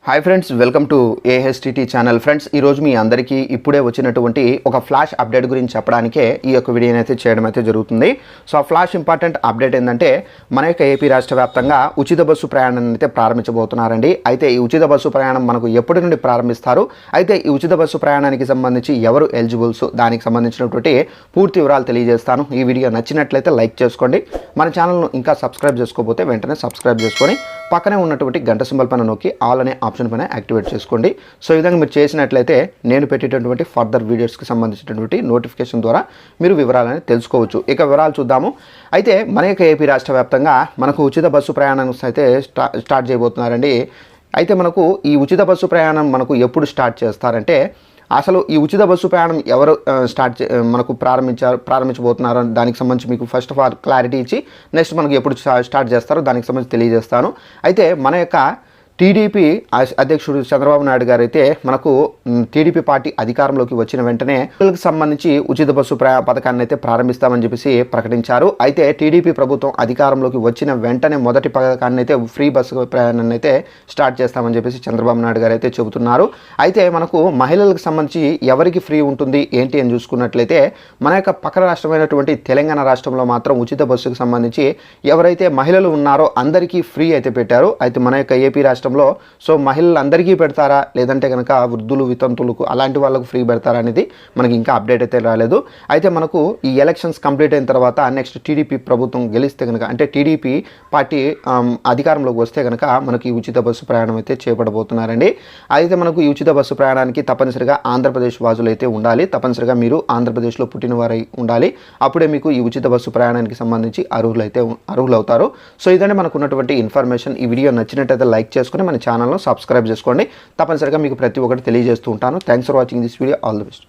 Hi friends, welcome to AHTT channel. Friends, ఈరోజు మీ అందరికీ ఇప్పుడే వచ్చినటువంటి ఒక ఫ్లాష్ అప్డేట్ గురించి చెప్పడానికే ఈ యొక్క వీడియోని అయితే చేయడం అయితే జరుగుతుంది. సో ఆ ఫ్లాష్ ఇంపార్టెంట్ అప్డేట్ ఏంటంటే మన యొక్క ఏపీ రాష్ట్ర వ్యాప్తంగా ఉచిత బస్సు ప్రయాణాన్ని అయితే ప్రారంభించబోతున్నారండి. అయితే ఈ ఉచిత బస్సు ప్రయాణం మనకు ఎప్పటి నుండి ప్రారంభిస్తారు, అయితే ఈ ఉచిత బస్సు ప్రయాణానికి సంబంధించి ఎవరు ఎలిజిబుల్స్, దానికి సంబంధించినటువంటి పూర్తి వివరాలు తెలియజేస్తాను. ఈ వీడియో నచ్చినట్లయితే లైక్ చేసుకోండి. మన ఛానల్ను ఇంకా సబ్స్క్రైబ్ చేసుకోకపోతే వెంటనే సబ్స్క్రైబ్ చేసుకొని పక్కనే ఉన్నటువంటి గంట సింబల్ పైన నొక్కి ఆల్ అనే ఆప్షన్ పైన యాక్టివేట్ చేసుకోండి. సో ఈ విధంగా మీరు చేసినట్లయితే నేను పెట్టేటటువంటి ఫర్దర్ వీడియోస్కి సంబంధించినటువంటి నోటిఫికేషన్ ద్వారా మీరు వివరాలని తెలుసుకోవచ్చు. ఇక వివరాలు చూద్దాము. అయితే మన యొక్క ఏపీ రాష్ట్ర వ్యాప్తంగా మనకు ఉచిత బస్సు ప్రయాణం అయితే స్టార్ట్ చేయబోతున్నారండి. అయితే మనకు ఈ ఉచిత బస్సు ప్రయాణం మనకు ఎప్పుడు స్టార్ట్ చేస్తారంటే, అసలు ఈ ఉచిత బస్సు ప్రయాణం ఎవరు మనకు ప్రారంభించబోతున్నారు దానికి సంబంధించి మీకు ఫస్ట్ ఆఫ్ ఆల్ క్లారిటీ ఇచ్చి నెక్స్ట్ మనకు ఎప్పుడు స్టార్ట్ చేస్తారో దానికి సంబంధించి తెలియజేస్తాను. అయితే మన యొక్క టీడీపీ అధ్యక్షుడు చంద్రబాబు నాయుడు గారు అయితే మనకు టీడీపీ పార్టీ అధికారంలోకి వచ్చిన వెంటనే పిల్లలకు సంబంధించి ఉచిత బస్సు పథకాన్ని అయితే ప్రారంభిస్తామని చెప్పేసి ప్రకటించారు. అయితే టీడీపీ ప్రభుత్వం అధికారంలోకి వచ్చిన వెంటనే మొదటి పథకాన్ని అయితే ఫ్రీ బస్సు ప్రయాణాన్ని అయితే స్టార్ట్ చేస్తామని చెప్పేసి చంద్రబాబు నాయుడు గారు అయితే చెబుతున్నారు. అయితే మనకు మహిళలకు సంబంధించి ఎవరికి ఫ్రీ ఉంటుంది ఏంటి అని చూసుకున్నట్లయితే మన యొక్క పక్కన రాష్ట్రమైనటువంటి తెలంగాణ రాష్ట్రంలో మాత్రం ఉచిత బస్సుకు సంబంధించి ఎవరైతే మహిళలు ఉన్నారో అందరికీ ఫ్రీ అయితే పెట్టారు. అయితే మన యొక్క ఏపీ రాష్ట్రంలో సో మహిళలందరికీ పెడతారా, లేదంటే కనుక వృద్ధులు వితంతులకు అలాంటి వాళ్ళకు ఫ్రీ పెడతారా అనేది మనకి ఇంకా అప్డేట్ అయితే రాలేదు. అయితే మనకు ఈ ఎలక్షన్స్ కంప్లీట్ అయిన తర్వాత నెక్స్ట్ టీడీపీ ప్రభుత్వం గెలిస్తే కనుక, అంటే టీడీపీ పార్టీ అధికారంలోకి వస్తే కనుక మనకి ఈ ఉచిత బస్సు ప్రయాణం అయితే చేపట్టబోతున్నారండి. అయితే మనకు ఈ ఉచిత బస్సు ప్రయాణానికి తప్పనిసరిగా ఆంధ్రప్రదేశ్ వాసులు అయితే ఉండాలి. తప్పనిసరిగా మీరు ఆంధ్రప్రదేశ్లో పుట్టిన వారై ఉండాలి. అప్పుడే మీకు ఈ ఉచిత బస్సు ప్రయాణానికి సంబంధించి అర్హులు అవుతారు. సో ఇదంటే మనకు ఉన్నటువంటి ఇన్ఫర్మేషన్. ఈ వీడియో నచ్చినట్టయితే లైక్ చేసుకుని మన ఛానల్ను సబ్స్క్రైబ్ చేసుకోండి. తప్పనిసరిగా మీకు ప్రతి ఒక్కటి తెలియజేస్తూ ఉంటాను. Thanks for watching this video. All the best.